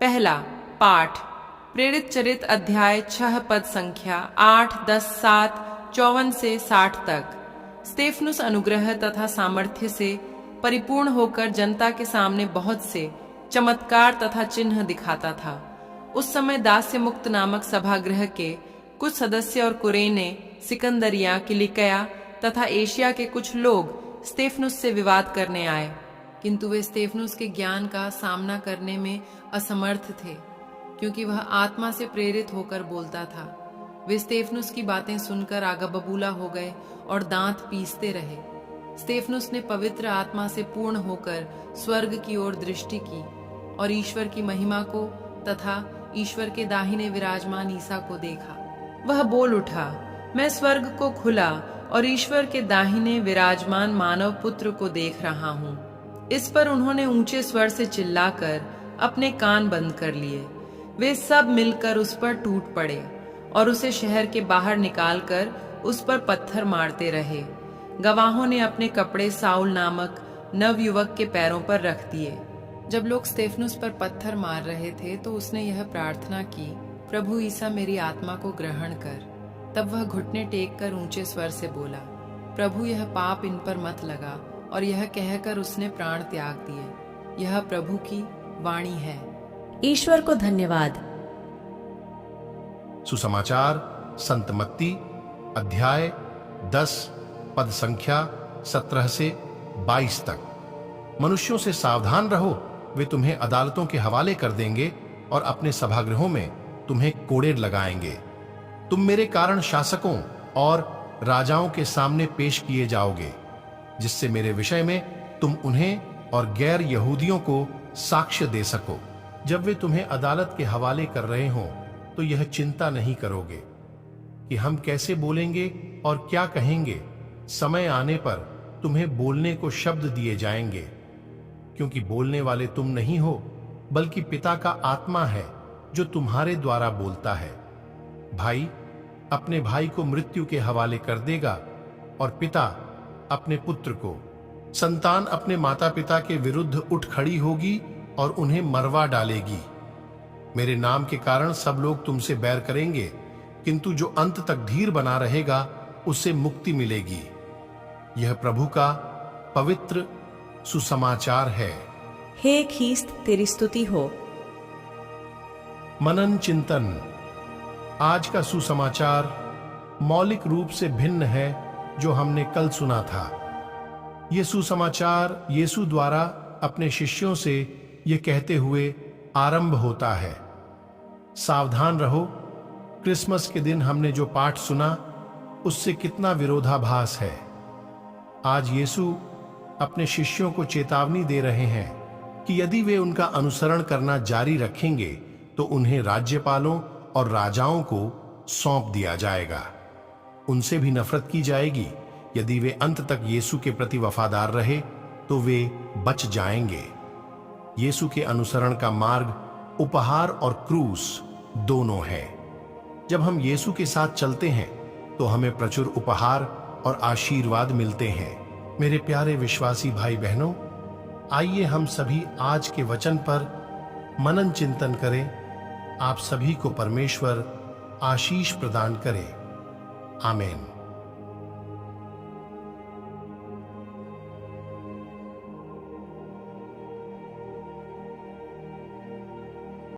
पहला पाठ प्रेरित चरित अध्याय 6 पद संख्या 8, 10, 7, 54 से 60 तक। स्तेफनुस अनुग्रह तथा सामर्थ्य से परिपूर्ण होकर जनता के सामने बहुत से चमत्कार तथा चिन्ह दिखाता था। उस समय दास्य मुक्त नामक सभागृह के कुछ सदस्य और कुरेने, सिकंदरिया, किलिकिया तथा एशिया के कुछ लोग स्तेफनुस से विवाद करने आए, किंतु वे स्तेफनुस के ज्ञान का सामना करने में असमर्थ थे, क्योंकि वह आत्मा से प्रेरित होकर बोलता था। वे स्तेफनुस की बातें सुनकर आगा बबूला हो गए और दांत पीसते रहे। स्तेफनुस ने पवित्र आत्मा से पूर्ण होकर स्वर्ग की ओर दृष्टि की और ईश्वर की महिमा को तथा ईश्वर के दाहिने विराजमान ईसा को देखा। वह बोल उठा, मैं स्वर्ग को खुला और ईश्वर के दाहिने विराजमान मानव पुत्र को देख रहा हूँ। इस पर उन्होंने ऊंचे स्वर से चिल्लाकर अपने कान बंद कर लिए। वे सब मिलकर उस पर टूट पड़े और उसे शहर के बाहर निकालकर उस पर पत्थर मारते रहे। गवाहों ने अपने कपड़े साउल नामक नवयुवक के पैरों पर रख दिए। जब लोग स्तेफनुस पर पत्थर मार रहे थे तो उसने यह प्रार्थना की, प्रभु ईसा मेरी आत्मा को ग्रहण कर। तब वह घुटने टेक कर ऊंचे स्वर से बोला, प्रभु यह पाप इन पर मत लगा, और यह कहकर उसने प्राण त्याग दिए। यह प्रभु की वाणी है। ईश्वर को धन्यवाद। सुसमाचार संत मत्ती अध्याय 10 पद संख्या 17 से 22 तक। मनुष्यों से सावधान रहो, वे तुम्हें अदालतों के हवाले कर देंगे और अपने सभागृहों में तुम्हें कोड़े लगाएंगे। तुम मेरे कारण शासकों और राजाओं के सामने पेश किए जाओगे, जिससे मेरे विषय में तुम उन्हें और गैर यहूदियों को साक्ष्य दे सको। जब वे तुम्हें अदालत के हवाले कर रहे हों तो यह चिंता नहीं करोगे कि हम कैसे बोलेंगे और क्या कहेंगे। समय आने पर तुम्हें बोलने को शब्द दिए जाएंगे, क्योंकि बोलने वाले तुम नहीं हो, बल्कि पिता का आत्मा है जो तुम्हारे द्वारा बोलता है। भाई अपने भाई को मृत्यु के हवाले कर देगा और पिता अपने पुत्र को। संतान अपने माता पिता के विरुद्ध उठ खड़ी होगी और उन्हें मरवा डालेगी। मेरे नाम के कारण सब लोग तुमसे बैर करेंगे, किंतु जो अंत तक धीर बना रहेगा उसे मुक्ति मिलेगी। यह प्रभु का पवित्र सुसमाचार है। हे ख्रीस्त तेरी स्तुति हो। मनन चिंतन। आज का सुसमाचार मौलिक रूप से भिन्न है जो हमने कल सुना था। यह सुसमाचार यीशु द्वारा अपने शिष्यों से यह कहते हुए आरंभ होता है, सावधान रहो। क्रिसमस के दिन हमने जो पाठ सुना उससे कितना विरोधाभास है। आज यीशु अपने शिष्यों को चेतावनी दे रहे हैं कि यदि वे उनका अनुसरण करना जारी रखेंगे तो उन्हें राज्यपालों और राजाओं को सौंप दिया जाएगा। उनसे भी नफरत की जाएगी। यदि वे अंत तक यीशु के प्रति वफादार रहे तो वे बच जाएंगे। यीशु के अनुसरण का मार्ग उपहार और क्रूस दोनों है। जब हम यीशु के साथ चलते हैं तो हमें प्रचुर उपहार और आशीर्वाद मिलते हैं। मेरे प्यारे विश्वासी भाई बहनों, आइए हम सभी आज के वचन पर मनन चिंतन करें। आप सभी को परमेश्वर आशीष प्रदान करे। आमीन।